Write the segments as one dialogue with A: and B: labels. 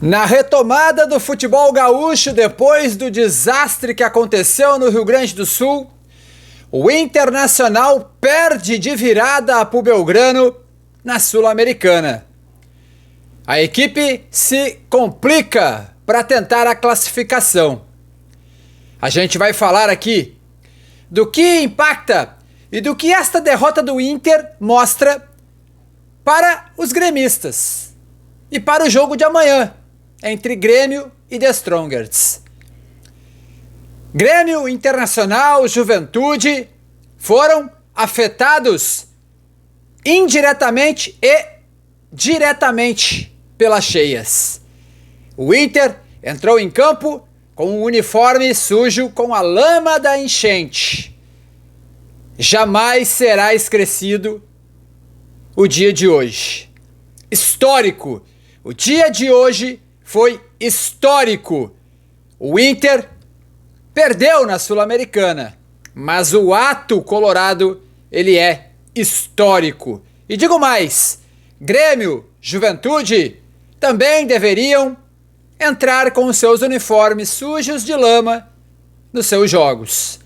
A: Na retomada do futebol gaúcho depois do desastre que aconteceu no Rio Grande do Sul, o Internacional perde de virada para o Belgrano na Sul-Americana. A equipe se complica para tentar a classificação. A gente vai falar aqui do que impacta e do que esta derrota do Inter mostra para os gremistas e para o jogo de amanhã entre Grêmio e The Strongers. Grêmio, Internacional, Juventude foram afetados indiretamente e diretamente pelas cheias. O Inter entrou em campo com um uniforme sujo com a lama da enchente. Jamais será esquecido o dia de hoje. Histórico. O dia de hoje foi histórico. O Inter perdeu na Sul-Americana, mas o ato colorado, ele é histórico. E digo mais, Grêmio, Juventude também deveriam entrar com os seus uniformes sujos de lama nos seus jogos.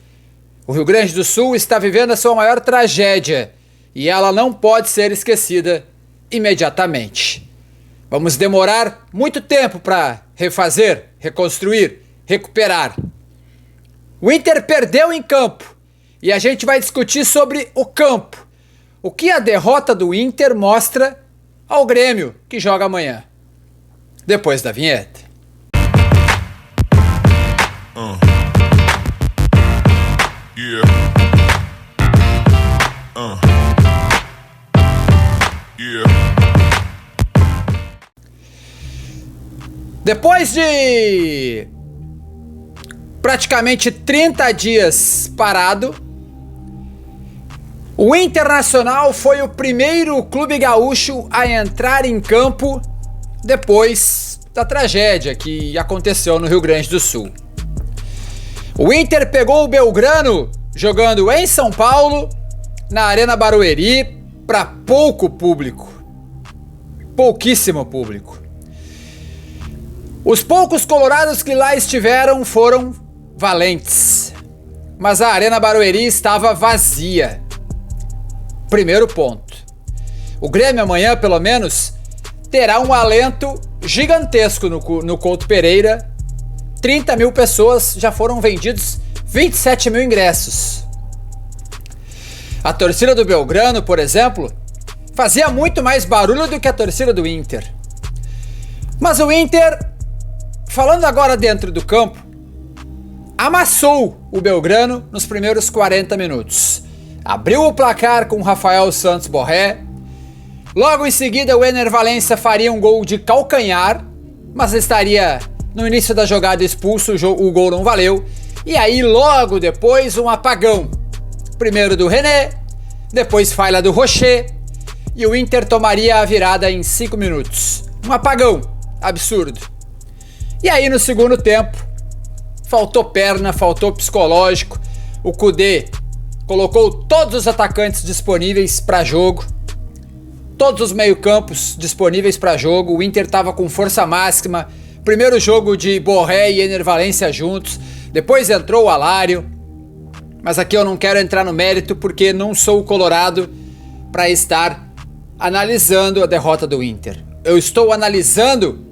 A: O Rio Grande do Sul está vivendo a sua maior tragédia e ela não pode ser esquecida imediatamente. Vamos demorar muito tempo para refazer, reconstruir, recuperar. O Inter perdeu em campo e a gente vai discutir sobre o campo. O que a derrota do Inter mostra ao Grêmio, que joga amanhã. Depois da vinheta. Depois de praticamente 30 dias parado, o Internacional foi o primeiro clube gaúcho a entrar em campo depois da tragédia que aconteceu no Rio Grande do Sul. O Inter pegou o Belgrano jogando em São Paulo, na Arena Barueri, para pouco público. Pouquíssimo público. Os poucos colorados que lá estiveram foram valentes, mas a Arena Barueri estava vazia. Primeiro ponto. O Grêmio amanhã, pelo menos, terá um alento gigantesco no Couto Pereira. 30 mil pessoas, já foram vendidos 27 mil ingressos. A torcida do Belgrano, por exemplo, fazia muito mais barulho do que a torcida do Inter. Mas o Inter, falando agora dentro do campo, amassou o Belgrano nos primeiros 40 minutos. Abriu o placar com Rafael Santos Borré. Logo em seguida o Ener Valencia faria um gol de calcanhar, mas estaria no início da jogada expulso, o gol não valeu. E aí logo depois um apagão. Primeiro do René, depois falha do Rocher, e o Inter tomaria a virada em 5 minutos. Um apagão absurdo. E aí no segundo tempo, faltou perna, faltou psicológico. O Kudê colocou todos os atacantes disponíveis para jogo, todos os meio-campos disponíveis para jogo. O Inter estava com força máxima. Primeiro jogo de Borré e Ener Valencia juntos, depois entrou o Alário. Mas aqui eu não quero entrar no mérito porque não sou o colorado para estar analisando a derrota do Inter. Eu estou analisando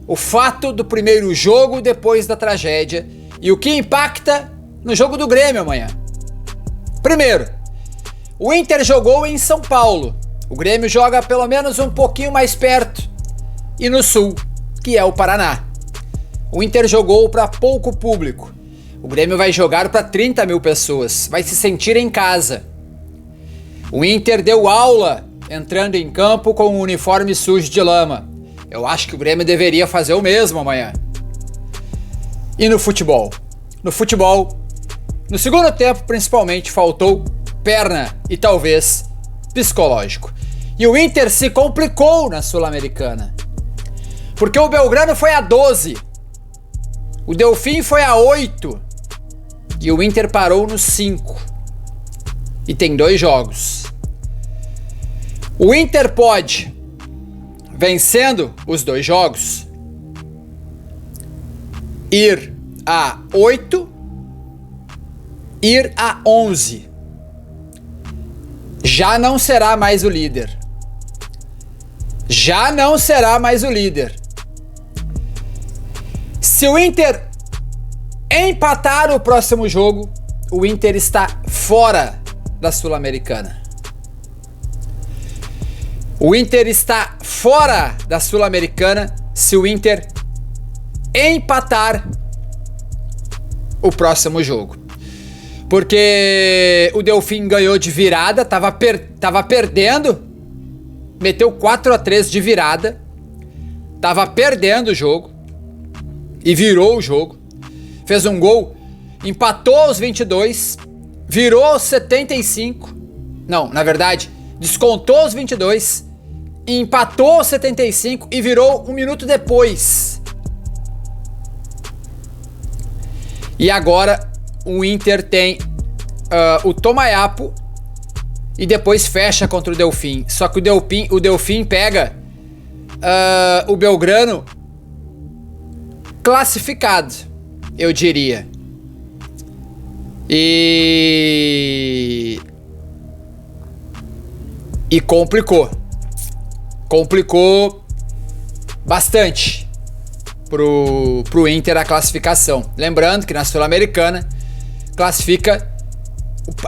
A: o fato do primeiro jogo depois da tragédia e o que impacta no jogo do Grêmio amanhã. Primeiro, o Inter jogou em São Paulo. O Grêmio joga pelo menos um pouquinho mais perto e no sul, que é o Paraná. O Inter jogou para pouco público. O Grêmio vai jogar para 30 mil pessoas, vai se sentir em casa. O Inter deu aula entrando em campo com um uniforme sujo de lama. Eu acho que o Grêmio deveria fazer o mesmo amanhã. E no futebol? No futebol, no segundo tempo principalmente, faltou perna e talvez psicológico. E o Inter se complicou na Sul-Americana. Porque o Belgrano foi a 12, o Delfim foi a 8 e o Inter parou no 5. E tem 2 jogos. O Inter pode, vencendo os 2 jogos, ir a 8, ir a 11. Já não será mais o líder. Já não será mais o líder. Se o Inter empatar o próximo jogo, o Inter está fora da Sul-Americana. O Inter está fora da Sul-Americana se o Inter empatar o próximo jogo. Porque o Delfim ganhou de virada, tava perdendo, meteu 4-3 de virada, tava perdendo o jogo e virou o jogo. Fez um gol, empatou aos 22, virou aos 75. Não, na verdade, descontou aos 22, empatou aos 75 e virou um minuto depois. E agora o Inter tem o Tomayapo e depois fecha contra o Delfim. Só que o Delfim pega o Belgrano classificado, eu diria. E complicou. Complicou bastante pro Inter a classificação. Lembrando que na Sul-Americana classifica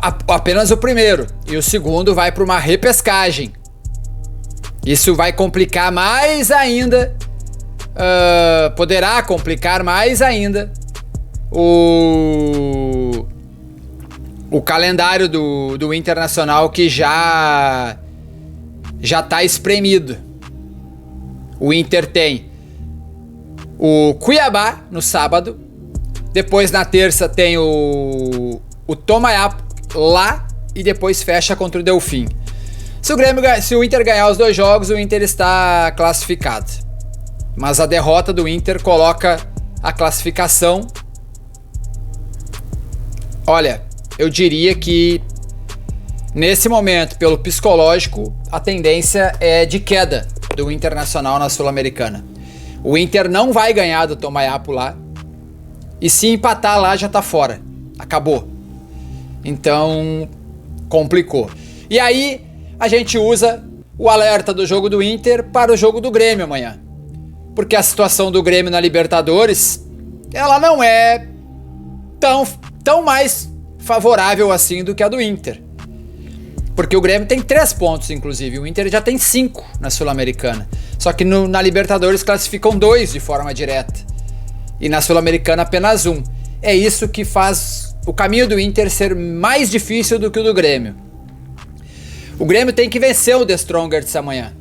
A: apenas o primeiro e o segundo vai para uma repescagem. Isso vai complicar mais ainda, poderá complicar mais ainda o calendário do Internacional, que já está espremido. O Inter tem o Cuiabá no sábado, depois na terça tem o Tomayapo lá e depois fecha contra o Delfim. Se o Inter ganhar os 2 jogos, o Inter está classificado. Mas a derrota do Inter coloca a classificação. Olha, eu diria que nesse momento, pelo psicológico, a tendência é de queda do Internacional na Sul-Americana. O Inter não vai ganhar do Tomayapo lá. E se empatar lá, já tá fora. Acabou. Então, complicou. E aí, a gente usa o alerta do jogo do Inter para o jogo do Grêmio amanhã. Porque a situação do Grêmio na Libertadores, ela não é tão mais favorável assim do que a do Inter. Porque o Grêmio tem 3 pontos, inclusive. O Inter já tem 5 na Sul-Americana. Só que na Libertadores classificam 2 de forma direta. E na Sul-Americana apenas 1. É isso que faz o caminho do Inter ser mais difícil do que o do Grêmio. O Grêmio tem que vencer o The Strongest amanhã,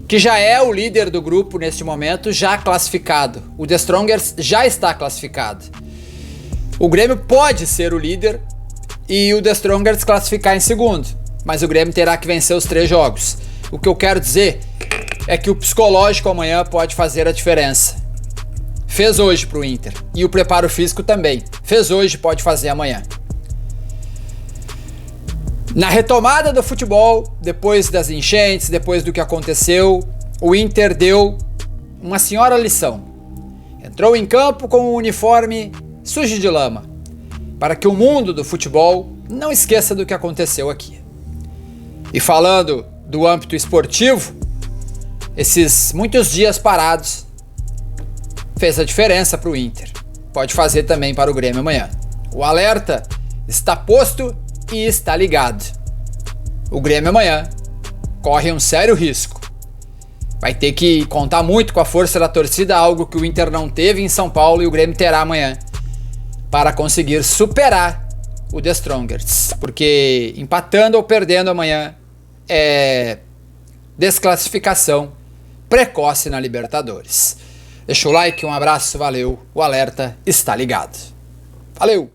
A: que já é o líder do grupo neste momento, já classificado. O The Strongest já está classificado. O Grêmio pode ser o líder e o The Strongest classificar em segundo, mas o Grêmio terá que vencer os 3 jogos. O que eu quero dizer é que o psicológico amanhã pode fazer a diferença. Fez hoje pro Inter. E o preparo físico também. Fez hoje, pode fazer amanhã. Na retomada do futebol, depois das enchentes, depois do que aconteceu, o Inter deu uma senhora lição. Entrou em campo com um uniforme sujo de lama, para que o mundo do futebol não esqueça do que aconteceu aqui. E falando do âmbito esportivo, esses muitos dias parados fez a diferença para o Inter. Pode fazer também para o Grêmio amanhã. O alerta está posto e está ligado. O Grêmio amanhã corre um sério risco. Vai ter que contar muito com a força da torcida, algo que o Inter não teve em São Paulo e o Grêmio terá amanhã, para conseguir superar o The Strongest. Porque empatando ou perdendo amanhã é desclassificação precoce na Libertadores. Deixa o like, um abraço, valeu. O alerta está ligado. Valeu!